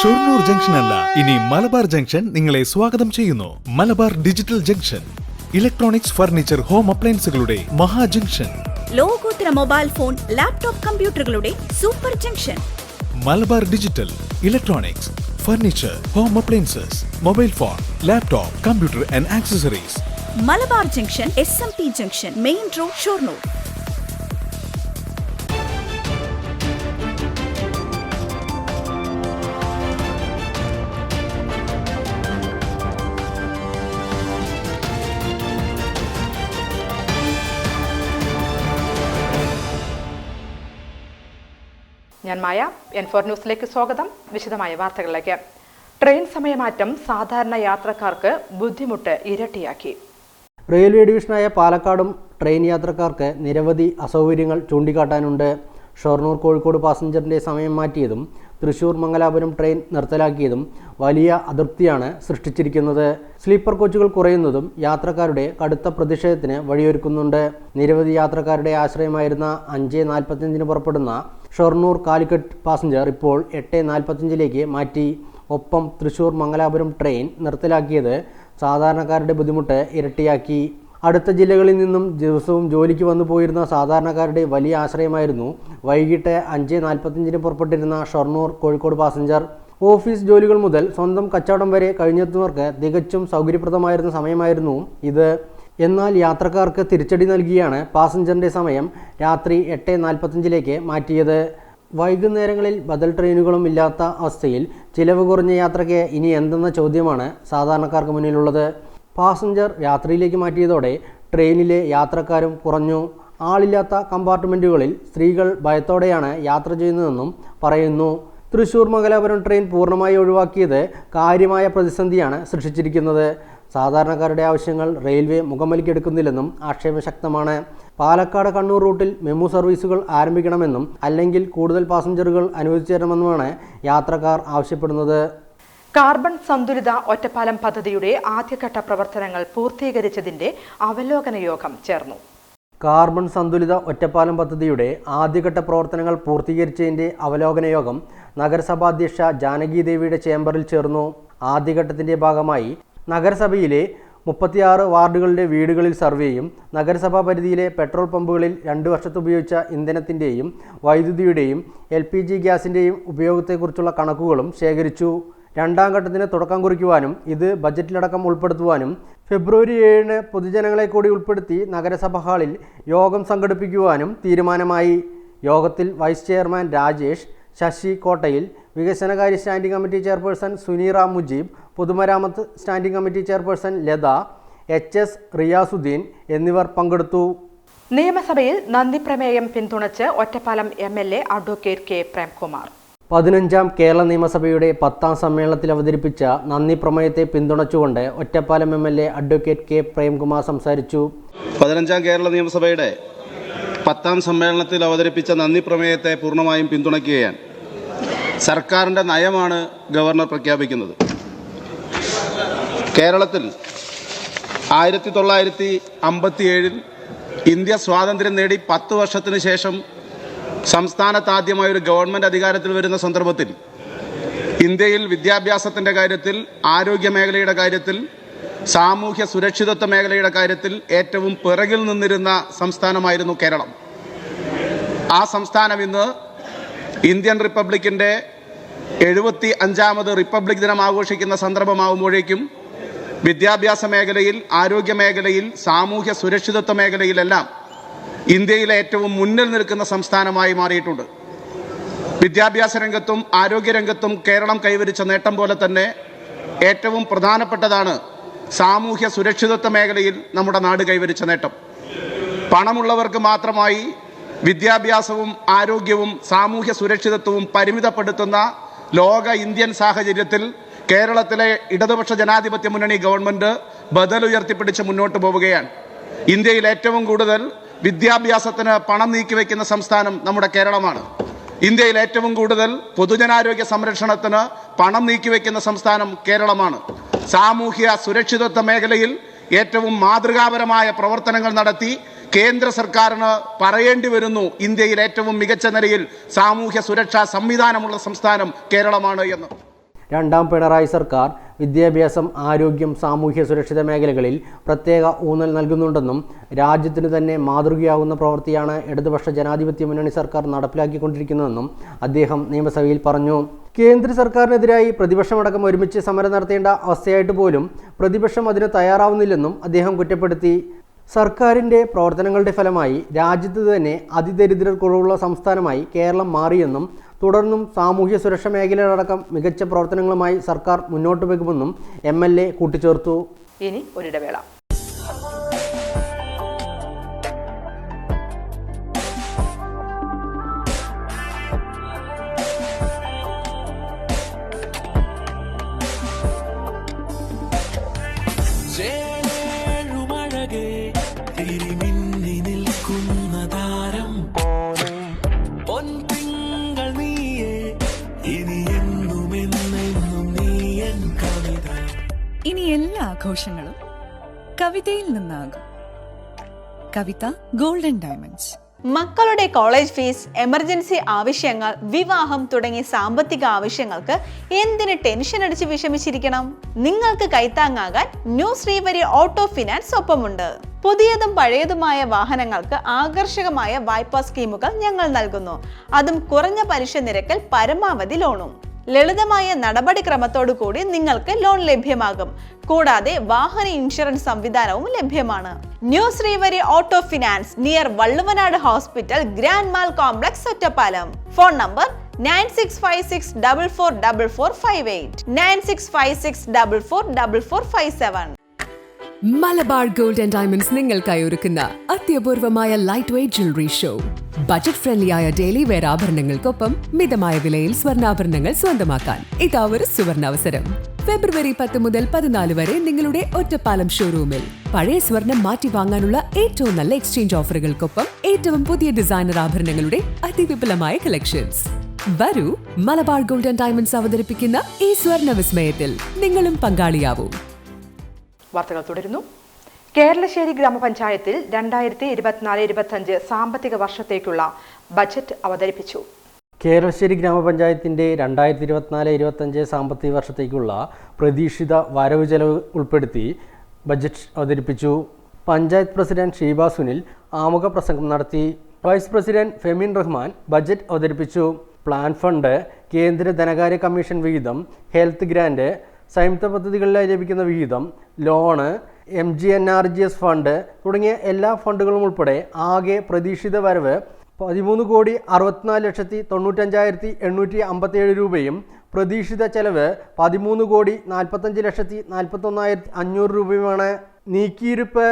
Shoranur junction അല്ല, ഇനി Malabar junction നിങ്ങളെ സ്വാഗതം ചെയ്യുന്നു. Malabar digital junction, electronics, furniture, home അപ്ലയൻസുകളുടെ മഹാ ജംഗ്ഷൻ. ലോകോത്തര മൊബൈൽ ഫോൺ, ലാപ്ടോപ്പ്, കമ്പ്യൂട്ടറുകളുടെ super junction. Malabar digital, electronics, furniture, home appliances, mobile phone, laptop, computer and accessories. Malabar junction, SMP junction, main road, Shoranur. ഞാൻ മായ. N4 ന്യൂസിലേക്ക് സ്വാഗതം. വിശദമായ വാർത്തകളിലേക്ക്. ട്രെയിൻ സമയമാറ്റം സാധാരണ യാത്രക്കാർക്ക് ബുദ്ധിമുട്ട് ഇരട്ടിയാക്കി. റെയിൽവേ ഡിവിഷനായ പാലക്കാടും ട്രെയിൻ യാത്രക്കാർക്ക് നിരവധി അസൗകര്യങ്ങൾ ചൂണ്ടിക്കാട്ടാനുണ്ട്. ഷൊർണൂർ കോഴിക്കോട് പാസഞ്ചറിൻ്റെ സമയം മാറ്റിയതും തൃശൂർ മംഗലാപുരം ട്രെയിൻ നിർത്തലാക്കിയതും വലിയ അതൃപ്തിയാണ് സൃഷ്ടിച്ചിരിക്കുന്നത്. സ്ലീപ്പർ കോച്ചുകൾ കുറയുന്നതും യാത്രക്കാരുടെ കടുത്ത പ്രതിഷേധത്തിന് വഴിയൊരുക്കുന്നുണ്ട്. നിരവധി യാത്രക്കാരുടെ ആശ്രയമായിരുന്ന 5:45 പുറപ്പെടുന്ന ഷൊർണൂർ കാലിക്കറ്റ് പാസഞ്ചർ ഇപ്പോൾ 8:45 മാറ്റി. ഒപ്പം തൃശൂർ മംഗലാപുരം ട്രെയിൻ നിർത്തലാക്കിയത് സാധാരണക്കാരുടെ ബുദ്ധിമുട്ട് ഇരട്ടിയാക്കി. അടുത്ത ജില്ലകളിൽ നിന്നും ദിവസവും ജോലിക്ക് വന്നു പോയിരുന്ന സാധാരണക്കാരുടെ വലിയ ആശ്രയമായിരുന്നു വൈകിട്ട് 5:45 പുറപ്പെട്ടിരുന്ന ഷൊർണൂർ കോഴിക്കോട് പാസഞ്ചർ. ഓഫീസ് ജോലികൾ മുതൽ സ്വന്തം കച്ചവടം വരെ കഴിഞ്ഞെത്തുന്നവർക്ക് തികച്ചും സൗകര്യപ്രദമായിരുന്ന സമയമായിരുന്നു ഇത്. എന്നാൽ യാത്രക്കാർക്ക് തിരിച്ചടി നൽകിയാണ് പാസഞ്ചറിൻ്റെ സമയം രാത്രി 8:45 മാറ്റിയത്. വൈകുന്നേരങ്ങളിൽ ബദൽ ട്രെയിനുകളും ഇല്ലാത്ത അവസ്ഥയിൽ ചിലവ് കുറഞ്ഞ യാത്രയ്ക്ക് ഇനി എന്തെന്ന ചോദ്യമാണ് സാധാരണക്കാർക്ക് മുന്നിലുള്ളത്. പാസഞ്ചർ രാത്രിയിലേക്ക് മാറ്റിയതോടെ ട്രെയിനിലെ യാത്രക്കാരും കുറഞ്ഞു. ആളില്ലാത്ത കമ്പാർട്ട്മെൻറ്റുകളിൽ സ്ത്രീകൾ ഭയത്തോടെയാണ് യാത്ര ചെയ്യുന്നതെന്നും പറയുന്നു. തൃശൂർ മംഗലാപുരം ട്രെയിൻ പൂർണ്ണമായി ഒഴിവാക്കിയത് കാര്യമായ പ്രതിസന്ധിയാണ് സൃഷ്ടിച്ചിരിക്കുന്നത്. സാധാരണക്കാരുടെ ആവശ്യങ്ങൾ റെയിൽവേ മുഖമലിക്കെടുക്കുന്നില്ലെന്നും ആക്ഷേപം ശക്തമാണ്. പാലക്കാട് കണ്ണൂർ റൂട്ടിൽ മെമു സർവീസുകൾ ആരംഭിക്കണമെന്നും അല്ലെങ്കിൽ കൂടുതൽ പാസഞ്ചറുകൾ അനുവദിച്ചു തരണമെന്നുമാണ് യാത്രക്കാർ ആവശ്യപ്പെടുന്നത്. കാർബൺ സന്തുലിത ഒറ്റപ്പാലം പദ്ധതിയുടെ ആദ്യഘട്ട പ്രവർത്തനങ്ങൾ പൂർത്തീകരിച്ചതിന്റെ അവലോകന യോഗം ചേർന്നു. കാർബൺ സന്തുലിത ഒറ്റപ്പാലം പദ്ധതിയുടെ ആദ്യഘട്ട പ്രവർത്തനങ്ങൾ പൂർത്തീകരിച്ചതിന്റെ അവലോകന യോഗം നഗരസഭാധ്യക്ഷ ജാനകി ദേവിയുടെ ചേംബറിൽ ചേർന്നു. ആദ്യഘട്ടത്തിന്റെ ഭാഗമായി നഗരസഭയിലെ 36 വാർഡുകളുടെ വീടുകളിൽ സർവേയും നഗരസഭാ പരിധിയിലെ പെട്രോൾ പമ്പുകളിൽ 2 വർഷത്തെ ഉപയോഗിച്ച ഇന്ധനത്തിൻ്റെയും വൈദ്യുതിയുടെയും LPG ഗ്യാസിൻ്റെയും ഉപയോഗത്തെക്കുറിച്ചുള്ള കണക്കുകളും ശേഖരിച്ചു. രണ്ടാം ഘട്ടത്തിന് തുടക്കം കുറിക്കുവാനും ഇത് ബജറ്റിലടക്കം ഉൾപ്പെടുത്തുവാനും ഫെബ്രുവരി 7 പൊതുജനങ്ങളെ കൂടി ഉൾപ്പെടുത്തി നഗരസഭ ഹാളിൽ യോഗം സംഘടിപ്പിക്കുവാനും തീരുമാനമായി. യോഗത്തിൽ വൈസ് ചെയർമാൻ രാജേഷ്, ശശി കോട്ടയിൽ, വികസനകാര്യ standing committee chairperson Suneera Mujeeb, പൊതുമരാമത്ത് standing committee chairperson Latha, HS Riyasudheen എന്നിവർ പങ്കെടുത്തു. നിയമസഭയിൽ നന്ദി പ്രമേയം പിന്തുണച്ച് Ottapalam MLA advocate K Premkumar 15ാം കേരള നിയമസഭയുടെ 10ാം സമ്മേളനത്തിൽ അവതരിപ്പിച്ച നന്ദി പ്രമേയത്തെ പിന്തുണച്ചുകൊണ്ട് Ottapalam MLA advocate K Premkumar സംസാരിച്ചു. 15ാം കേരള നിയമസഭയുടെ 10ാം സമ്മേളനത്തിൽ അവതരിപ്പിച്ച നന്ദി പ്രമേയത്തെ പൂർണ്ണമായും പിന്തുണയ്ക്കുകയാണ്. സർക്കാരിൻ്റെ നയമാണ് ഗവർണർ പ്രഖ്യാപിക്കുന്നത്. കേരളത്തിൽ 1957 ഇന്ത്യ സ്വാതന്ത്ര്യം നേടി 10 വർഷത്തിന് ശേഷം സംസ്ഥാനത്ത് ആദ്യമായി ഒരു ഗവൺമെൻറ് അധികാരത്തിൽ വരുന്ന സന്ദർഭത്തിൽ ഇന്ത്യയിൽ വിദ്യാഭ്യാസത്തിൻ്റെ കാര്യത്തിൽ, ആരോഗ്യ മേഖലയുടെ കാര്യത്തിൽ, സാമൂഹ്യ സുരക്ഷിതത്വ മേഖലയുടെ കാര്യത്തിൽ ഏറ്റവും പിറകിൽ നിന്നിരുന്ന സംസ്ഥാനമായിരുന്നു കേരളം. ആ സംസ്ഥാനം ഇന്ന് ഇന്ത്യൻ റിപ്പബ്ലിക്കിൻ്റെ 75ാമത് റിപ്പബ്ലിക് ദിനം ആഘോഷിക്കുന്ന സന്ദർഭമാകുമ്പോഴേക്കും വിദ്യാഭ്യാസ മേഖലയിൽ, ആരോഗ്യ മേഖലയിൽ, സാമൂഹ്യ സുരക്ഷിതത്വ മേഖലയിലെല്ലാം ഇന്ത്യയിലെ ഏറ്റവും മുന്നിൽ നിൽക്കുന്ന സംസ്ഥാനമായി മാറിയിട്ടുണ്ട്. വിദ്യാഭ്യാസ രംഗത്തും ആരോഗ്യരംഗത്തും കേരളം കൈവരിച്ച നേട്ടം പോലെ തന്നെ ഏറ്റവും പ്രധാനപ്പെട്ടതാണ് സാമൂഹ്യ സുരക്ഷിതത്വ മേഖലയിൽ നമ്മുടെ നാട് കൈവരിച്ച നേട്ടം. പണമുള്ളവർക്ക് മാത്രമായി വിദ്യാഭ്യാസവും ആരോഗ്യവും സാമൂഹ്യ സുരക്ഷിതത്വവും പരിമിതപ്പെടുത്തുന്ന ലോക ഇന്ത്യൻ സാഹചര്യത്തിൽ കേരളത്തിലെ ഇടതുപക്ഷ ജനാധിപത്യ മുന്നണി ഗവൺമെൻറ് ബദലുയർത്തിപ്പിടിച്ച് മുന്നോട്ട് പോവുകയാണ്. ഇന്ത്യയിൽ ഏറ്റവും കൂടുതൽ വിദ്യാഭ്യാസത്തിന് പണം നീക്കിവെക്കുന്ന സംസ്ഥാനം നമ്മുടെ കേരളമാണ്. ഇന്ത്യയിൽ ഏറ്റവും കൂടുതൽ പൊതുജനാരോഗ്യ സംരക്ഷണത്തിന് പണം നീക്കിവെക്കുന്ന സംസ്ഥാനം കേരളമാണ്. സാമൂഹ്യ സുരക്ഷിതത്വ മേഖലയിൽ ഏറ്റവും മാതൃകാപരമായ പ്രവർത്തനങ്ങൾ നടത്തി കേന്ദ്ര സർക്കാരിന് പറയേണ്ടി വരുന്നു, ഇന്ത്യയിൽ ഏറ്റവും മികച്ച നിലയിൽ സാമൂഹ്യ സുരക്ഷാ സംവിധാനമുള്ള സംസ്ഥാനം കേരളമാണ് എന്ന്. രണ്ടാം പിണറായി സർക്കാർ വിദ്യാഭ്യാസം, ആരോഗ്യം, സാമൂഹ്യ സുരക്ഷിത മേഖലകളിൽ പ്രത്യേക ഊന്നൽ നൽകുന്നുണ്ടെന്നും രാജ്യത്തിന് തന്നെ മാതൃകയാകുന്ന പ്രവൃത്തിയാണ് ഇടതുപക്ഷ ജനാധിപത്യ മുന്നണി സർക്കാർ നടപ്പിലാക്കിക്കൊണ്ടിരിക്കുന്നതെന്നും അദ്ദേഹം നിയമസഭയിൽ പറഞ്ഞു. കേന്ദ്ര സർക്കാരിനെതിരായി പ്രതിപക്ഷമടക്കം ഒരുമിച്ച് സമരം നടത്തേണ്ട അവസ്ഥയായിട്ട് പോലും പ്രതിപക്ഷം അതിന് തയ്യാറാവുന്നില്ലെന്നും അദ്ദേഹം കുറ്റപ്പെടുത്തി. സർക്കാരിൻ്റെ പ്രവർത്തനങ്ങളുടെ ഫലമായി രാജ്യത്ത് തന്നെ അതിദരിദ്രർ കുറവുള്ള സംസ്ഥാനമായി കേരളം മാറിയെന്നും തുടർന്നും സാമൂഹ്യ സുരക്ഷാ മേഖലയിലടക്കം മികച്ച പ്രവർത്തനങ്ങളുമായി സർക്കാർ മുന്നോട്ട് പോകുമെന്നും MLA കൂട്ടിച്ചേർത്തു. ഇനി ഒരിടവേള. ഇനി എല്ലാ ആഘോഷങ്ങളും കവിതയിൽ നിന്നാകും. കവിത ഗോൾഡൻ ഡയമണ്ട്സ്. മക്കളുടെ കോളേജ് ഫീസ്, എമർജൻസി ആവശ്യങ്ങൾ, വിവാഹം തുടങ്ങിയ സാമ്പത്തിക ആവശ്യങ്ങൾക്ക് എന്തിന് ടെൻഷൻ അടിച്ച് വിഷമിച്ചിരിക്കണം? നിങ്ങൾക്ക് കൈത്താങ്ങാകാൻ ന്യൂ ശ്രീവരി ഓട്ടോ ഫിനാൻസ് ഒപ്പമുണ്ട്. പുതിയതും പഴയതുമായ വാഹനങ്ങൾക്ക് ആകർഷകമായ വായ്പാ സ്കീമുകൾ ഞങ്ങൾ നൽകുന്നു. അതും കുറഞ്ഞ പലിശ നിരക്കിൽ പരമാവധി ലോണും. ലളിതമായ നടപടിക്രമത്തോടു കൂടി നിങ്ങൾക്ക് ലോൺ ലഭ്യമാകും. കൂടാതെ വാഹന ഇൻഷുറൻസ് സംവിധാനവും ലഭ്യമാണ്. New Srivari auto finance, near Valluvanad hospital, grand mall complex, Ottapalam. Phone number 9656444458, 9656444457. Malabar gold and diamonds നിങ്ങൾക്കായി ഒരുക്കുന്ന അത്യപൂർവമായ light weight jewellery show. Budget ഫ്രണ്ട്ലിയായ ഡെയിലി വെയർ ആഭരണങ്ങൾക്കൊപ്പം മിതമായ വിലയിൽ സ്വർണ്ണാഭരണങ്ങൾ സ്വന്തമാക്കാൻ ഇതാ ഒരു സുവർണാവസരം. ഫെബ്രുവരി 10 മുതൽ 14 വരെ നിങ്ങളുടെ ഒറ്റപ്പാലം ഷോറൂമിൽ പഴയ സ്വർണം മാറ്റി വാങ്ങാനുള്ള ഏറ്റവും നല്ല എക്സ്ചേഞ്ച് ഓഫറുകൾക്കൊപ്പം ഏറ്റവും പുതിയ ഡിസൈനർ ആഭരണങ്ങളുടെ അതിവിപുലമായ കളക്ഷൻസ്. വരൂ, മലബാർ ഗോൾഡ് ആൻഡ് ഡയമണ്ട്സ് അവതരിപ്പിക്കുന്ന ഈ സ്വർണ്ണ വിസ്മയത്തിൽ നിങ്ങളും പങ്കാളിയാവൂ. വാർത്തകൾ തുടരുന്നു. കേരളശ്ശേരി ഗ്രാമപഞ്ചായത്തിൽ 2024-25 സാമ്പത്തിക വർഷത്തേക്കുള്ള ബജറ്റ് അവതരിപ്പിച്ചു. കേരളശ്ശേരി ഗ്രാമപഞ്ചായത്തിൻ്റെ 2024-25 സാമ്പത്തിക വർഷത്തേക്കുള്ള പ്രതീക്ഷിത വരവ് ചെലവ് ഉൾപ്പെടുത്തി ബജറ്റ് അവതരിപ്പിച്ചു. പഞ്ചായത്ത് പ്രസിഡന്റ് ഷീബ സുനിൽ ആമുഖ പ്രസംഗം നടത്തി. Vice president Femin Rahman budget അവതരിപ്പിച്ചു. പ്ലാൻ ഫണ്ട്, കേന്ദ്ര ധനകാര്യ കമ്മീഷൻ വിഹിതം, ഹെൽത്ത് ഗ്രാന്റ്, സംയുക്ത പദ്ധതികളിലായി ലഭിക്കുന്ന വിഹിതം, ലോണ്, MGNRGS ഫണ്ട് തുടങ്ങിയ എല്ലാ ഫണ്ടുകളും ഉൾപ്പെടെ ആകെ പ്രതീക്ഷിത വരവ് 13,64,95,857 രൂപയും പ്രതീക്ഷിത ചെലവ് 13,45,41,500 രൂപയുമാണ്. നീക്കിയിരുപ്പ്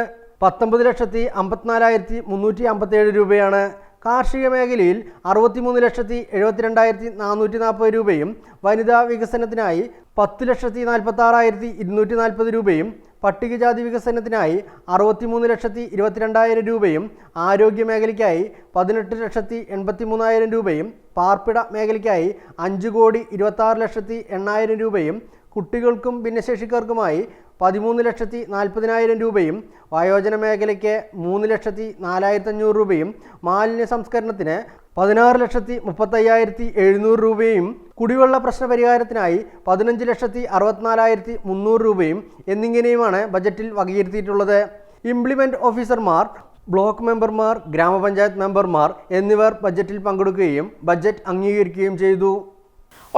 19,54,357 രൂപയാണ്. കാർഷിക മേഖലയിൽ 63,72,440 രൂപയും വനിതാ വികസനത്തിനായി 10,46,240 രൂപയും പട്ടികജാതി വികസനത്തിനായി 63,22,000 രൂപയും ആരോഗ്യ മേഖലയ്ക്കായി 18,83,000 രൂപയും പാർപ്പിട മേഖലയ്ക്കായി 5,26,800,000 രൂപയും കുട്ടികൾക്കും ഭിന്നശേഷിക്കാർക്കുമായി 13,40,000 രൂപയും വയോജന മേഖലയ്ക്ക് 3,04,500 രൂപയും മാലിന്യ സംസ്കരണത്തിന് 16,35,700 രൂപയും കുടിവെള്ള പ്രശ്ന പരിഹാരത്തിനായി 15,64,300 രൂപയും എന്നിങ്ങനെയുമാണ് ബജറ്റിൽ വകയിരുത്തിയിട്ടുള്ളത്. ഇംപ്ലിമെന്റ് ഓഫീസർമാർ, ബ്ലോക്ക് മെമ്പർമാർ, ഗ്രാമപഞ്ചായത്ത് മെമ്പർമാർ എന്നിവർ ബജറ്റിൽ പങ്കെടുക്കുകയും ബജറ്റ് അംഗീകരിക്കുകയും ചെയ്തു.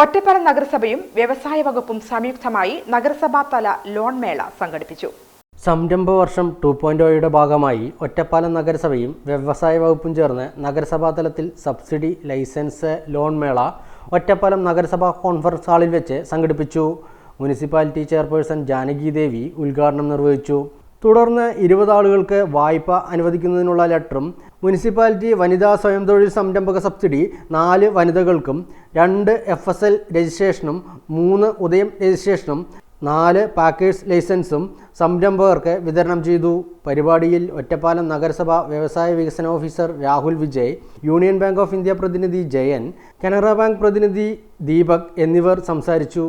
ഒറ്റപ്പാലം നഗരസഭയും വ്യവസായ വകുപ്പും സംയുക്തമായി നഗരസഭാ തല ലോൺ മേള സംഘടിപ്പിച്ചു. സംരംഭ വർഷം 2.0യുടെ ഭാഗമായി ഒറ്റപ്പാലം നഗരസഭയും വ്യവസായ വകുപ്പും ചേർന്ന് നഗരസഭാ തലത്തിൽ സബ്സിഡി, ലൈസൻസ്, ലോൺ മേള ഒറ്റപ്പാലം നഗരസഭാ കോൺഫറൻസ് ഹാളിൽ വെച്ച് സംഘടിപ്പിച്ചു. മുനിസിപ്പാലിറ്റി ചെയർപേഴ്സൺ ജാനകി ദേവി ഉദ്ഘാടനം നിർവഹിച്ചു. തുടർന്ന് 20 ആളുകൾക്ക് വായ്പ അനുവദിക്കുന്നതിനുള്ള ലെറ്ററും മുനിസിപ്പാലിറ്റി വനിതാ സ്വയം തൊഴിൽ സംരംഭക സബ്സിഡി 4 വനിതകൾക്കും 2 FSL രജിസ്ട്രേഷനും 3 ഉദയം രജിസ്ട്രേഷനും 4 പാക്കേഴ്സ് ലൈസൻസും സംരംഭകർക്ക് വിതരണം ചെയ്തു. പരിപാടിയിൽ ഒറ്റപ്പാലം നഗരസഭ വ്യവസായ വികസന officer Rahul Vijay, union bank of India പ്രതിനിധി ജയൻ, കനറ ബാങ്ക് പ്രതിനിധി ദീപക് എന്നിവർ സംസാരിച്ചു.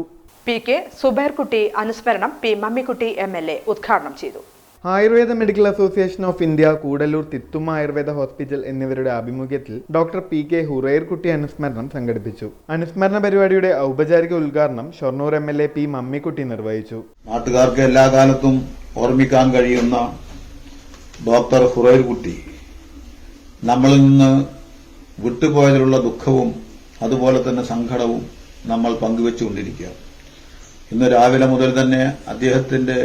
PK സുബൈർകുട്ടി അനുസ്മരണം P മമ്മിക്കുട്ടി MLA ഉദ്ഘാടനം ചെയ്തു. Ayurveda medical association of India, Koodallur Thithumma Ayurveda hospital എന്നിവരുടെ ആഭിമുഖ്യത്തിൽ ഡോക്ടർ P.K. ഹുറൈർകുട്ടി അനുസ്മരണം സംഘടിപ്പിച്ചു. അനുസ്മരണ പരിപാടിയുടെ ഔപചാരിക ഉദ്ഘാടനം ഷൊർണൂർ MLA P. മമ്മിക്കുട്ടി നിർവഹിച്ചു. നാട്ടുകാർക്ക് എല്ലാ കാലത്തും ഓർമ്മിക്കാൻ കഴിയുന്ന ഡോക്ടർ ഹുറൈർകുട്ടി നമ്മളിൽ നിന്ന് വിട്ടുപോയതിലുള്ള ദുഃഖവും അതുപോലെ തന്നെ സങ്കടവും നമ്മൾ പങ്കുവെച്ചുകൊണ്ടിരിക്കുക. ഇന്ന് രാവിലെ മുതൽ തന്നെ അദ്ദേഹത്തിന്റെ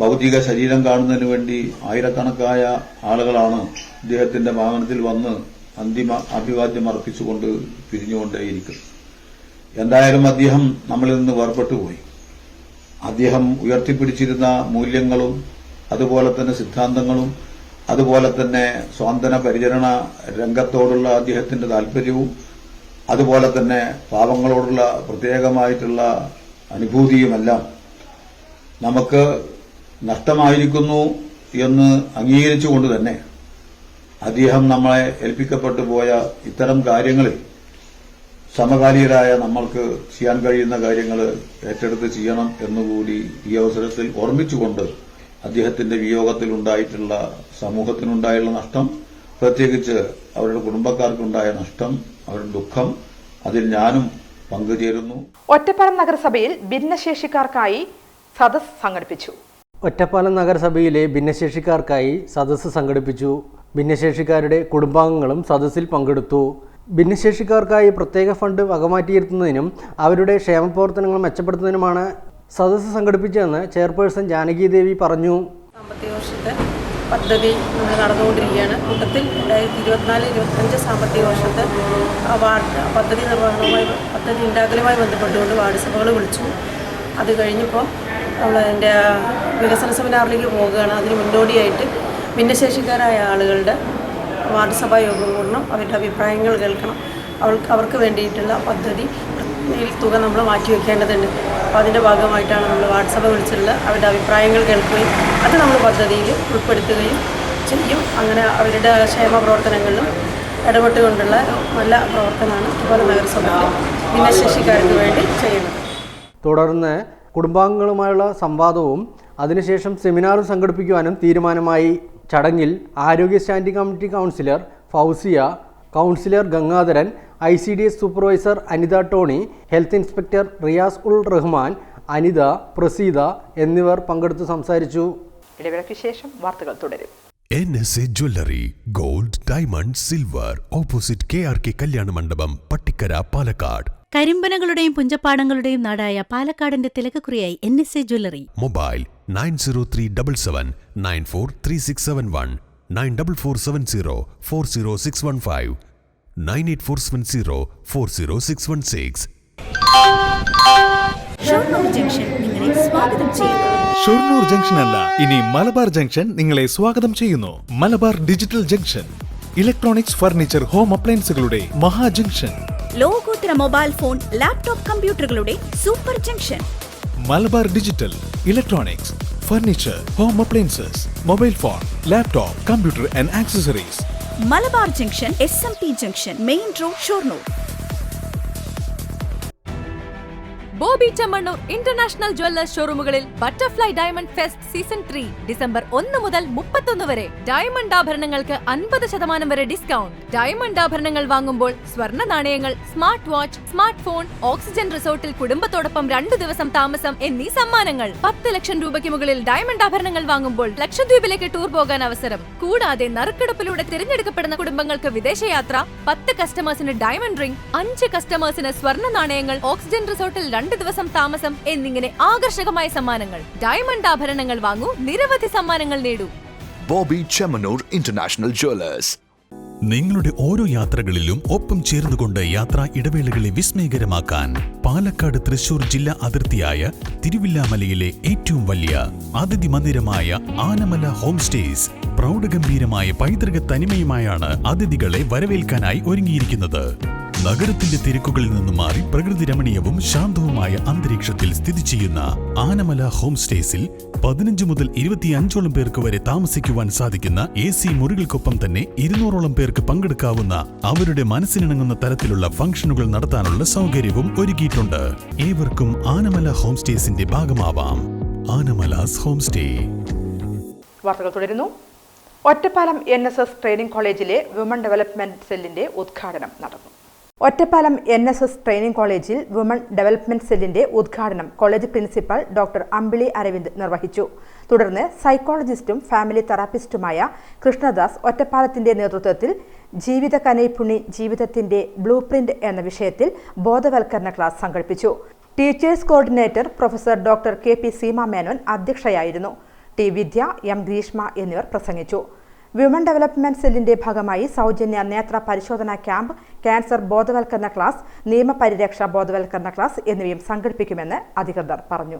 ഭൗതിക ശരീരം കാണുന്നതിന് വേണ്ടി ആയിരക്കണക്കായ ആളുകളാണ് അദ്ദേഹത്തിന്റെ വാഹനത്തിൽ വന്ന് അന്തിമ അഭിവാദ്യം അർപ്പിച്ചുകൊണ്ട് പിരിഞ്ഞുകൊണ്ടേയിരിക്കുന്നത്. എന്തായാലും അദ്ദേഹം നമ്മളിൽ നിന്ന് വേർപെട്ടുപോയി. അദ്ദേഹം ഉയർത്തിപ്പിടിച്ചിരുന്ന മൂല്യങ്ങളും അതുപോലെ തന്നെ സിദ്ധാന്തങ്ങളും അതുപോലെ തന്നെ സ്വാന്തന പരിചരണ രംഗത്തോടുള്ള അദ്ദേഹത്തിന്റെ താൽപര്യവും അതുപോലെ തന്നെ പാവങ്ങളോടുള്ള പ്രത്യേകമായിട്ടുള്ള അനുഭൂതിയുമെല്ലാം നമുക്ക് നഷ്ടമായിരിക്കുന്നു എന്ന് അംഗീകരിച്ചുകൊണ്ട് തന്നെ അദ്ദേഹം നമ്മളെ ഏൽപ്പിക്കപ്പെട്ടു പോയ ഇത്തരം കാര്യങ്ങളിൽ സമകാലീനരായ നമ്മൾക്ക് ചെയ്യാൻ കഴിയുന്ന കാര്യങ്ങൾ ഏറ്റെടുത്ത് ചെയ്യണം എന്നുകൂടി ഈ അവസരത്തിൽ ഓർമ്മിച്ചുകൊണ്ട് അദ്ദേഹത്തിന്റെ വിയോഗത്തിൽ ഉണ്ടായിട്ടുള്ള സമൂഹത്തിനുണ്ടായുള്ള നഷ്ടം, പ്രത്യേകിച്ച് അവരുടെ കുടുംബക്കാർക്കുണ്ടായ നഷ്ടം, അവരുടെ ദുഃഖം, അതിൽ ഞാനും പങ്കുചേരുന്നു. ഒറ്റപ്പാലം നഗരസഭയിൽ ഭിന്നശേഷിക്കാർക്കായി സദസ്സ് സംഘടിപ്പിച്ചു. ഒറ്റപ്പാലം നഗരസഭയിലെ ഭിന്നശേഷിക്കാർക്കായി സദസ്സ് സംഘടിപ്പിച്ചു. ഭിന്നശേഷിക്കാരുടെ കുടുംബാംഗങ്ങളും സദസ്സിൽ പങ്കെടുത്തു. ഭിന്നശേഷിക്കാർക്കായി പ്രത്യേക ഫണ്ട് വകമാറ്റിയിരുത്തുന്നതിനും അവരുടെ ക്ഷേമപ്രവർത്തനങ്ങൾ മെച്ചപ്പെടുത്തുന്നതിനുമാണ് സദസ്സ് സംഘടിപ്പിച്ചതെന്ന് ചെയർപേഴ്സൺ ജാനകി ദേവി പറഞ്ഞു. സാമ്പത്തിക വർഷത്തെ പദ്ധതി നമ്മൾ നടന്നുകൊണ്ടിരിക്കുകയാണ്. കൂട്ടത്തിൽ 2024-25 സാമ്പത്തിക വർഷത്തെ പദ്ധതി നിർവഹണവുമായി പദ്ധതി ഉണ്ടാക്കലുമായി ബന്ധപ്പെട്ടുകൊണ്ട് വാർഡ് സഭകൾ വിളിച്ചു. അത് കഴിഞ്ഞപ്പോൾ നമ്മൾ അതിൻ്റെ വികസന സെമിനാറിലേക്ക് പോവുകയാണ്. അതിന് മുന്നോടിയായിട്ട് ഭിന്നശേഷിക്കാരായ ആളുകളുടെ വാർഡ് സഭാ യോഗം കൂടണം, അവരുടെ അഭിപ്രായങ്ങൾ കേൾക്കണം. അവർക്ക് വേണ്ടിയിട്ടുള്ള പദ്ധതി തുക നമ്മൾ മാറ്റിവെക്കേണ്ടതുണ്ട്. അപ്പോൾ അതിൻ്റെ ഭാഗമായിട്ടാണ് നമ്മൾ വാർഡ് സഭ വിളിച്ചിട്ടുള്ള അവരുടെ അഭിപ്രായങ്ങൾ കേൾക്കുകയും അത് നമ്മൾ പദ്ധതിയിൽ ഉൾപ്പെടുത്തുകയും ചെയ്യും. അങ്ങനെ അവരുടെ ക്ഷേമ പ്രവർത്തനങ്ങളിലും ഇടപെട്ടുകൊണ്ടുള്ള നല്ല പ്രവർത്തനമാണ് ഒറ്റപ്പാലം നഗരസഭയിൽ ഭിന്നശേഷിക്കാർക്ക് വേണ്ടി ചെയ്യുന്നത്. തുടർന്ന് കുടുംബാംഗങ്ങളുമായുള്ള സംവാദവും അതിനുശേഷം സെമിനാറും സംഘടിപ്പിക്കുവാനും തീരുമാനമായി. ചടങ്ങിൽ ആരോഗ്യ standing committee councillor Fousiya, councillor Gangadharan, ICDS supervisor Anitha Tony, health inspector Riyas ul Rahman, Anitha, Praseetha എന്നിവർ പങ്കെടുത്ത് സംസാരിച്ചു. ഇടവേളയ്ക്ക് ശേഷം വാർത്തകൾ തുടരും. NSA jewellery, gold, diamond, silver, opposite KRK കല്യാണ മണ്ഡപം, പട്ടിക്കര, പാലക്കാട്. കരിമ്പനകളുടെയും പുഞ്ചപ്പാടങ്ങളുടെയും നാടായ പാലക്കാടിന്റെ തിലകക്കുറിയായി NSA jewellery. Mobile 903779 943671 94470 40615 98470 40616. Shoranur junction നിങ്ങളെ സ്വാഗതം ചെയ്യുന്നു. ഷൊർണൂർ ജംഗ്ഷൻ അല്ല, ഇനി മലബാർ ജംഗ്ഷൻ നിങ്ങളെ സ്വാഗതം ചെയ്യുന്നു. Malabar digital junction, electronics, furniture, home അപ്ലയൻസുകളുടെ മഹാ ജംഗ്ഷൻ. ലോകോത്തര മൊബൈൽ ഫോൺ, ലാപ്ടോപ്പ് കമ്പ്യൂട്ടറുകളുടെ super junction. Malabar digital, electronics, furniture, home appliances, mobile phone, laptop, computer and accessories. Malabar junction, SMP junction, main road, Shoranur. Bobby Chemmanur international jewellers ഷോറൂമുകളിൽ butterfly diamond fest season 3 December 1 മുതൽ 31 വരെ. Diamond ആഭരണങ്ങൾക്ക് 50% വരെ discount. Diamond ആഭരണങ്ങൾ വാങ്ങുമ്പോൾ സ്വർണ്ണ നാണയങ്ങൾ, smart watch, smart phone, oxygen റിസോർട്ടിൽ കുടുംബത്തോടൊപ്പം 2 ദിവസം താമസം എന്നീ സമ്മാനങ്ങൾ. 10 ലക്ഷം രൂപയ്ക്ക് മുകളിൽ ഡയമണ്ട് ആഭരണങ്ങൾ വാങ്ങുമ്പോൾ ലക്ഷദ്വീപിലേക്ക് ടൂർ പോകാൻ അവസരം. കൂടാതെ നറുക്കെടുപ്പിലൂടെ തിരഞ്ഞെടുക്കപ്പെടുന്ന കുടുംബങ്ങൾക്ക് വിദേശയാത്ര, 10 കസ്റ്റമേഴ്സിന് ഡയമണ്ട് റിംഗ്, 5 കസ്റ്റമേഴ്സിന് സ്വർണ്ണ നാണയങ്ങൾ, ഓക്സിജൻ റിസോർട്ടിൽ 2 ദിവസം താമസം എന്നിങ്ങനെ ആകർഷകമായ സമ്മാനങ്ങൾ. ഡയമണ്ട് ആഭരണങ്ങൾ വാങ്ങൂ, നിരവധി സമ്മാനങ്ങൾ നേടൂ. Bobby Chemmanur international Jewellers. നിങ്ങളുടെ ഓരോ യാത്രകളിലും ഒപ്പം ചേർന്നുകൊണ്ട് യാത്രാ ഇടവേളകളെ വിസ്മയകരമാക്കാൻ പാലക്കാട് തൃശൂർ ജില്ലാ അതിർത്തിയായ തിരുവില്ലാമലയിലെ ഏറ്റവും വലിയ അതിഥി മന്ദിരമായ ആനമല ഹോം സ്റ്റേസ് പ്രൗഢഗംഭീരമായ പൈതൃക തനിമയുമായാണ് അതിഥികളെ വരവേൽക്കാനായി ഒരുങ്ങിയിരിക്കുന്നത്. നഗരത്തിന്റെ തിരക്കുകളിൽ നിന്നും മാറി പ്രകൃതി രമണീയവും ശാന്തവുമായ അന്തരീക്ഷത്തിൽ സ്ഥിതി ചെയ്യുന്ന ആനമല ഹോം സ്റ്റേസിൽ 15 മുതൽ 25ഓളം പേർക്ക് വരെ താമസിക്കുവാൻ സാധിക്കുന്ന AC മുറികൾക്കൊപ്പം തന്നെ 200ഓളം പേർക്ക് പങ്കെടുക്കാവുന്ന അവരുടെ മനസ്സിനിണങ്ങുന്ന തരത്തിലുള്ള ഫംഗ്ഷനുകൾ നടത്താനുള്ള സൗകര്യവും ഒരുക്കിയിട്ടുണ്ട്. ഏവർക്കും ആനമല ഹോം സ്റ്റേസിന്റെ ഭാഗമാവാം. Anamalas home stay. വാർത്തകൾ തുടരുന്നു. ഒറ്റപ്പാലം NSS ട്രെയിനിംഗ് കോളേജിലെ വിമൺ ഡെവലപ്മെന്റ് സെല്ലിന്റെ ഉദ്ഘാടനം നടന്നു. ഒറ്റപ്പാലം NSS ട്രെയിനിംഗ് കോളേജിൽ വിമൺ ഡെവലപ്മെന്റ് സെല്ലിന്റെ ഉദ്ഘാടനം college principal doctor Ambili Aravind നിർവഹിച്ചു. തുടർന്ന് സൈക്കോളജിസ്റ്റും ഫാമിലി തെറാപ്പിസ്റ്റുമായ കൃഷ്ണദാസ് ഒറ്റപ്പാലത്തിന്റെ നേതൃത്വത്തിൽ ജീവിത കനൈപുണി ജീവിതത്തിന്റെ ബ്ലൂ പ്രിന്റ് എന്ന വിഷയത്തിൽ ബോധവൽക്കരണ ക്ലാസ് സംഘടിപ്പിച്ചു. Teachers coordinator professor doctor KP Seema Menon അധ്യക്ഷയായിരുന്നു. ടി വിദ്യ, M ഗ്രീഷ്മ എന്നിവർ പ്രസംഗിച്ചു. വിമൺ ഡെവലപ്മെന്റ് സെല്ലിന്റെ ഭാഗമായി സൗജന്യ നേത്ര പരിശോധനാ ക്യാമ്പ്, ക്യാൻസർ ബോധവൽക്കരണ ക്ലാസ്, നിയമപരിരക്ഷ ബോധവൽക്കരണ ക്ലാസ് എന്നിവയും സംഘടിപ്പിക്കുമെന്ന് അധികൃതർ പറഞ്ഞു.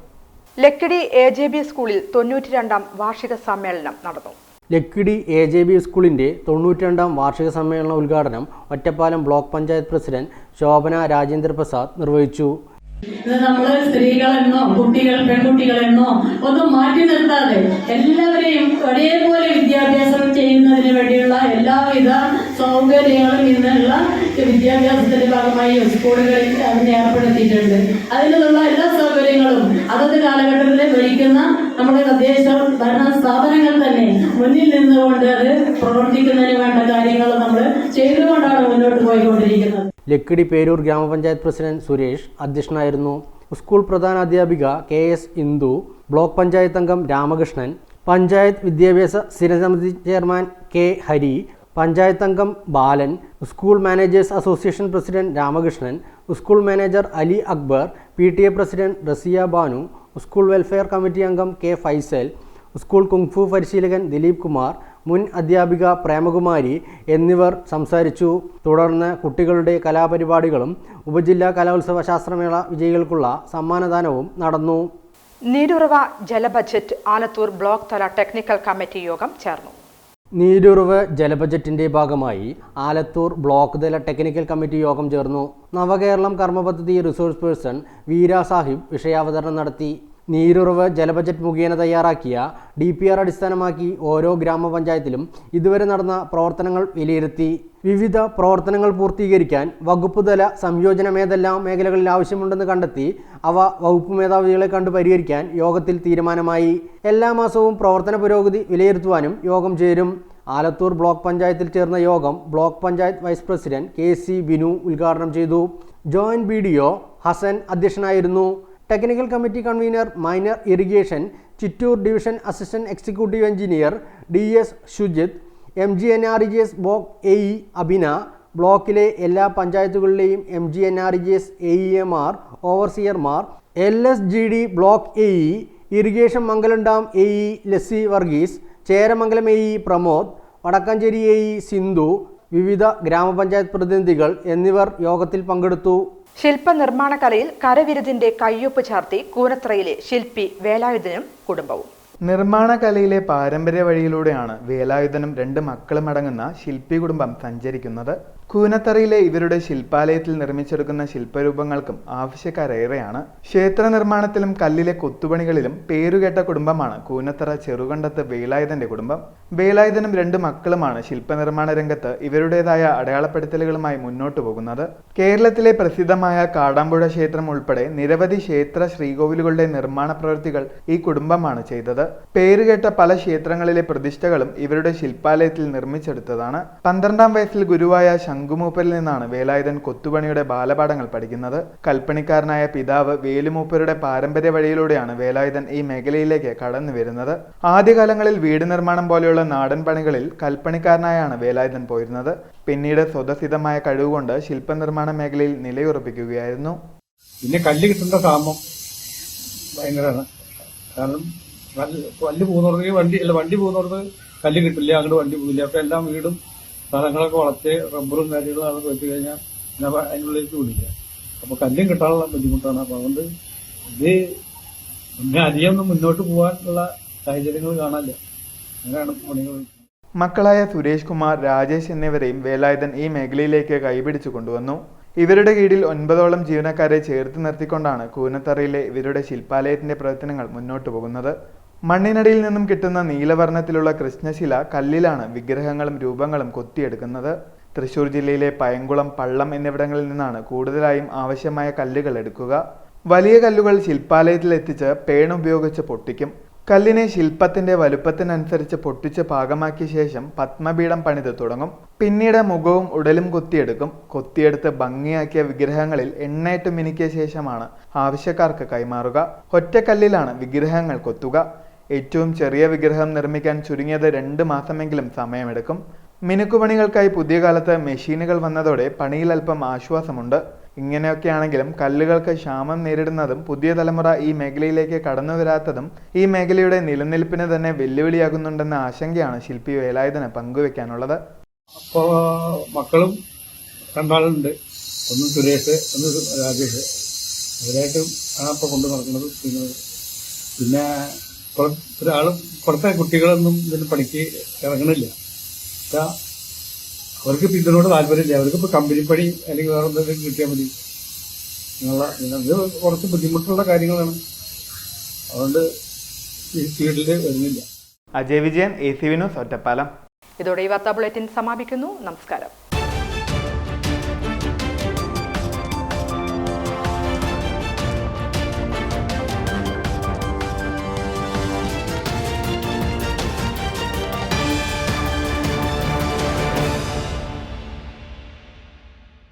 ലക്കിടി AJB സ്കൂളിൽ 92ാം വാർഷിക സമ്മേളനം നടന്നു. ലക്കിടി AJB സ്കൂളിന്റെ 92ാം വാർഷിക സമ്മേളന ഉദ്ഘാടനം ഒറ്റപ്പാലം ബ്ലോക്ക് പഞ്ചായത്ത് പ്രസിഡന്റ് ശോഭന രാജേന്ദ്ര പ്രസാദ് നിർവഹിച്ചു. ഇത് നമ്മൾ സ്ത്രീകളെന്നോ പെൺകുട്ടികളെന്നോ ഒന്നും മാറ്റി നിർത്താതെ എല്ലാവരെയും ഒരേപോലെ വിദ്യാഭ്യാസം ചെയ്യുന്നതിന് വേണ്ടിയുള്ള എല്ലാവിധ സൗകര്യങ്ങളും ഇന്നുള്ള വിദ്യാഭ്യാസത്തിന്റെ ഭാഗമായി സ്കൂളുകളിൽ അതിനെ ഏർപ്പെടുത്തിയിട്ടുണ്ട്. അതിനുള്ള എല്ലാ സൗകര്യങ്ങളും അതത് കാലഘട്ടത്തിൽ ഭരിക്കുന്ന നമ്മുടെ തദ്ദേശ ഭരണ സ്ഥാപനങ്ങൾ തന്നെ മുന്നിൽ നിന്നുകൊണ്ട് അത് പ്രവർത്തിക്കുന്നതിന് വേണ്ട കാര്യങ്ങൾ നമ്മൾ ചെയ്തുകൊണ്ടാണ് മുന്നോട്ട് പോയിക്കൊണ്ടിരിക്കുന്നത്. ലക്കിടി പേരൂർ ഗ്രാമപഞ്ചായത്ത് പ്രസിഡന്റ് സുരേഷ് അധ്യക്ഷനായിരുന്നു. സ്കൂൾ പ്രധാന അധ്യാപിക KS ഇന്ദു, ബ്ലോക്ക് പഞ്ചായത്ത് അംഗം രാമകൃഷ്ണൻ, പഞ്ചായത്ത് വിദ്യാഭ്യാസ സ്ഥിരസമിതി ചെയർമാൻ K ഹരി, പഞ്ചായത്ത് അംഗം Balan, school managers association president Ramakrishnan, school manager Ali Akbar, PTA president Razia Banu, school welfare committee അംഗം K ഫൈസൽ, സ്കൂൾ കുങ്ഫു പരിശീലകൻ ദിലീപ് കുമാർ, മുൻ അധ്യാപിക പ്രേമകുമാരി എന്നിവർ സംസാരിച്ചു. തുടർന്ന് കുട്ടികളുടെ കലാപരിപാടികളും ഉപജില്ലാ കലോത്സവ ശാസ്ത്രമേള വിജയികൾക്കുള്ള സമ്മാനദാനവും നടന്നു. നീരുറവ ജല ബജറ്റ് ആലത്തൂർ ബ്ലോക്ക് തല ടെക്നിക്കൽ കമ്മിറ്റി യോഗം ചേർന്നു. നീരുറവ് ജലബജറ്റിന്റെ ഭാഗമായി ആലത്തൂർ ബ്ലോക്ക് തല ടെക്നിക്കൽ കമ്മിറ്റി യോഗം ചേർന്നു. നവകേരളം കർമ്മപദ്ധതി റിസോഴ്സ് പേഴ്സൺ വീര സാഹിബ് വിഷയാവതരണം നടത്തി. നീരുറവ് ജലബജറ്റ് മുഖേന തയ്യാറാക്കിയ DPR അടിസ്ഥാനമാക്കി ഓരോ ഗ്രാമപഞ്ചായത്തിലും ഇതുവരെ നടന്ന പ്രവർത്തനങ്ങൾ വിലയിരുത്തി. വിവിധ പ്രവർത്തനങ്ങൾ പൂർത്തീകരിക്കാൻ വകുപ്പ് തല സംയോജനം ഏതെല്ലാം മേഖലകളിൽ ആവശ്യമുണ്ടെന്ന് കണ്ടെത്തി അവ വകുപ്പ് മേധാവികളെ കണ്ടു പരിഹരിക്കാൻ യോഗത്തിൽ തീരുമാനമായി. എല്ലാ മാസവും പ്രവർത്തന പുരോഗതി വിലയിരുത്തുവാനും യോഗം ചേരും. ആലത്തൂർ ബ്ലോക്ക് പഞ്ചായത്തിൽ ചേർന്ന യോഗം block panchayat vice president KC Binu ഉദ്ഘാടനം ചെയ്തു. ജോയിന്റ് BDO ഹസൻ അധ്യക്ഷനായിരുന്നു. Technical committee convener minor irrigation Chittur division assistant executive engineer DS Shujith, MGNREGS block AE Abina, ബ്ലോക്കിലെ എല്ലാ പഞ്ചായത്തുകളിലെയും MGNREGS AEMR ഓവർസിയർമാർ, LSGD block AE, irrigation Mangalam dam AE Lassi Varghese, Cheramangalam AE Pramod, Vadakkanchery AE Sindhu, വിവിധ ഗ്രാമപഞ്ചായത്ത് പ്രതിനിധികൾ എന്നിവർ യോഗത്തിൽ പങ്കെടുത്തു. ശില്പനിർമ്മാണ കലയിൽ കരവിരുതിന്റെ കയ്യൊപ്പ് ചാർത്തി കൂനത്രയിലെ ശില്പി വേലായുധനും കുടുംബവും. നിർമ്മാണ കലയിലെ പാരമ്പര്യ വഴിയിലൂടെയാണ് വേലായുധനും 2 മക്കളും അടങ്ങുന്ന ശില്പി കുടുംബം സഞ്ചരിക്കുന്നത്. കൂനത്തറയിലെ ഇവരുടെ ശില്പാലയത്തിൽ നിർമ്മിച്ചെടുക്കുന്ന ശില്പരൂപങ്ങൾക്കും ആവശ്യക്കാരേറെയാണ്. ക്ഷേത്ര നിർമ്മാണത്തിലും കല്ലിലെ കൊത്തുപണികളിലും പേരുകേട്ട കുടുംബമാണ് കൂനത്തറ ചെറുകണ്ടത്ത് വേലായുധന്റെ കുടുംബം. വേലായുധനും 2 മക്കളുമാണ് ശില്പനിർമ്മാണ രംഗത്ത് ഇവരുടേതായ അടയാളപ്പെടുത്തലുകളുമായി മുന്നോട്ടു പോകുന്നത്. കേരളത്തിലെ പ്രസിദ്ധമായ കാടാമ്പുഴ ക്ഷേത്രം ഉൾപ്പെടെ നിരവധി ക്ഷേത്ര ശ്രീകോവിലുകളുടെ നിർമ്മാണ പ്രവൃത്തികൾ ഈ കുടുംബമാണ് ചെയ്തത്. പേരുകേട്ട പല ക്ഷേത്രങ്ങളിലെ പ്രതിഷ്ഠകളും ഇവരുടെ ശില്പാലയത്തിൽ നിർമ്മിച്ചെടുത്തതാണ്. 12ാം വയസ്സിൽ ഗുരുവായ ശംഖുമൂപ്പരിൽ നിന്നാണ് വേലായുധൻ കൊത്തുപണിയുടെ ബാലപാഠങ്ങൾ പഠിക്കുന്നത്. കൽപ്പണിക്കാരനായ പിതാവ് വേലുമൂപ്പരുടെ പാരമ്പര്യ വഴിയിലൂടെയാണ് വേലായുധൻ ഈ മേഖലയിലേക്ക് കടന്നു വരുന്നത്. ആദ്യകാലങ്ങളിൽ വീട് നിർമ്മാണം പോലെയുള്ള നാടൻ പണികളിൽ കൽപ്പണിക്കാരനായാണ് വേലായുധൻ പോയിരുന്നത്. പിന്നീട് സ്വതസിദ്ധമായ കഴിവുകൊണ്ട് ശില്പനിർമ്മാണ മേഖലയിൽ നിലയുറപ്പിക്കുകയായിരുന്നു. പിന്നെ കല്ല് കിട്ടുന്ന ക്ഷാമം ഭയങ്കരമാണ്. കാരണം കല്ല് പോകുന്നവർക്ക് വണ്ടി പോകുന്നവർക്ക് കല്ല് കിട്ടില്ല, അങ്ങോട്ട് വണ്ടി പോകില്ല. അപ്പൊ എല്ലാം വീടും സ്ഥലങ്ങളൊക്കെ വളർത്തി റബ്ബറും കാര്യങ്ങളും അതൊക്കെ വെച്ച് കഴിഞ്ഞാൽ അതിനുള്ളിലേക്ക് വിടില്ല. അപ്പൊ കല്ലും കിട്ടാനുള്ള ബുദ്ധിമുട്ടാണ്. അപ്പൊ അതുകൊണ്ട് ഇത് പിന്നെ അധികമൊന്നും മുന്നോട്ട് പോകാനുള്ള സാഹചര്യങ്ങൾ കാണാനില്ല. അങ്ങനെയാണ് പണികൾ. മക്കളായ സുരേഷ് കുമാർ, രാജേഷ് എന്നിവരെയും വേലായുധൻ ഈ മേഖലയിലേക്ക് കൈപിടിച്ചു കൊണ്ടുവന്നു. ഇവരുടെ കീഴിൽ 9ഓളം ജീവനക്കാരെ ചേർത്ത് നിർത്തിക്കൊണ്ടാണ് കൂനത്തറയിലെ ഇവരുടെ ശില്പാലയത്തിന്റെ പ്രവർത്തനങ്ങൾ മുന്നോട്ടു പോകുന്നത്. മണ്ണിനടിയിൽ നിന്നും കിട്ടുന്ന നീലവർണ്ണത്തിലുള്ള കൃഷ്ണശില കല്ലിലാണ് വിഗ്രഹങ്ങളും രൂപങ്ങളും കൊത്തിയെടുക്കുന്നത്. തൃശൂർ ജില്ലയിലെ പയങ്കുളം, പള്ളം എന്നിവിടങ്ങളിൽ നിന്നാണ് കൂടുതലായും ആവശ്യമായ കല്ലുകൾ എടുക്കുക. വലിയ കല്ലുകൾ ശില്പാലയത്തിൽ എത്തിച്ച് പേണുപയോഗിച്ച് പൊട്ടിക്കും. കല്ലിനെ ശില്പത്തിന്റെ വലുപ്പത്തിനനുസരിച്ച് പൊട്ടിച്ച് പാകമാക്കിയ ശേഷം പത്മപീഠം പണിത് തുടങ്ങും. പിന്നീട് മുഖവും ഉടലും കൊത്തിയെടുക്കും. കൊത്തിയെടുത്ത് ഭംഗിയാക്കിയ വിഗ്രഹങ്ങളിൽ എണ്ണയിട്ട് മിനുക്കിയ ശേഷമാണ് ആവശ്യക്കാർക്ക് കൈമാറുക. ഒറ്റക്കല്ലിലാണ് വിഗ്രഹങ്ങൾ കൊത്തുക. ഏറ്റവും ചെറിയ വിഗ്രഹം നിർമ്മിക്കാൻ ചുരുങ്ങിയത് 2 മാസമെങ്കിലും സമയമെടുക്കും. മിനുക്കുപണികൾക്കായി പുതിയ കാലത്ത് മെഷീനുകൾ വന്നതോടെ പണിയിൽ അല്പം ആശ്വാസമുണ്ട്. ഇങ്ങനെയൊക്കെയാണെങ്കിലും കല്ലുകൾക്ക് ക്ഷാമം നേരിടുന്നതും പുതിയ തലമുറ ഈ മേഖലയിലേക്ക് കടന്നു വരാത്തതും ഈ മേഖലയുടെ നിലനിൽപ്പിന് തന്നെ വെല്ലുവിളിയാകുന്നുണ്ടെന്ന ആശങ്കയാണ് ശില്പി വേലായുധന് പങ്കുവെക്കാനുള്ളത്. അപ്പോൾ മക്കളും 2 ആളുണ്ട്. ഒന്ന് സുരേഷ്, ഒന്ന് രാജേഷ്. അവരായിട്ടും ആണ് ഇപ്പോൾ കൊണ്ടു നടക്കുന്നത്. പിന്നെ ഒരാളും പുറത്തെ കുട്ടികളൊന്നും ഇതിന് പണിക്ക് ഇറങ്ങണില്ല. അവർക്ക് ഇതിനോട് താല്പര്യമില്ല. അവർക്ക് ഇപ്പോൾ കമ്പനി പണി അല്ലെങ്കിൽ വേറെ എന്തെങ്കിലും കിട്ടിയാൽ മതി എന്നുള്ള ഇത് കുറച്ച് ബുദ്ധിമുട്ടുള്ള കാര്യങ്ങളാണ്. അതുകൊണ്ട് ഈ ഫീൽഡിൽ വരുന്നില്ല. Ajay Vijayan, ACV news, Ottapalam. ഇതോടെ ഈ വാർത്താ ബുള്ളറ്റിൻ സമാപിക്കുന്നു. നമസ്കാരം.